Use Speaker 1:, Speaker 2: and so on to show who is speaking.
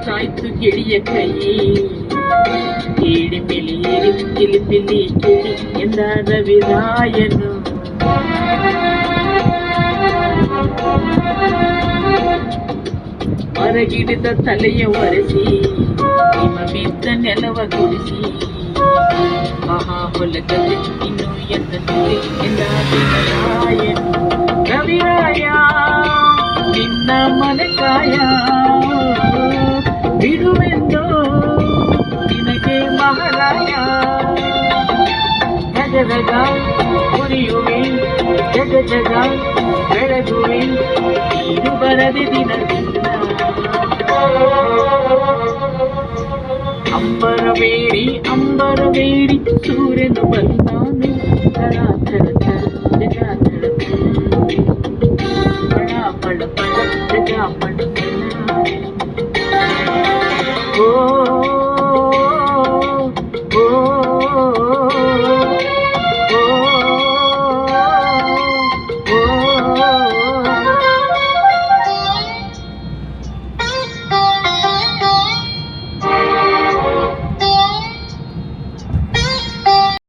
Speaker 1: ಚಾಯ್ತು ಗೆಳೆಯ ಕೈ ಏಡಿ ಮೇಲೆ ಏರಿ ಪಿಲಿ ಪಿಲಿ ಕೇಳಿ ಎಂದ ರವಿರಾಯನು ಹೊರಗಿಡಿದ ತಲೆಯ ಒರೆಸಿ ಹಿಮ ಬಿದ್ದ ನೆಲವ ಗುಡಿಸಿ ಮಹಾ ಹೊಲದಲ್ಲಿ ಇನ್ನು ಎಂದ ನುಡಿ ಎಂದ ರವಿರಾಯನು ರವಿರಾಯ ನಿನ್ನ ಮನೆಕಾಯ ಬಿಡುವೆಂದು ನಿನಗೆ ಮಹಾರಾಯ ಜಗ ಜಗ ಉರಿಯುವೆ ಜಗ ಜಗ ಬೆಳಗುವೆ ನೀನು ಬರದೆ ದಿನದಿಂದ ಅಂಬರವೇರಿ ಸೂರ್ಯನು ಬಂದಾನು ತರಾತರದ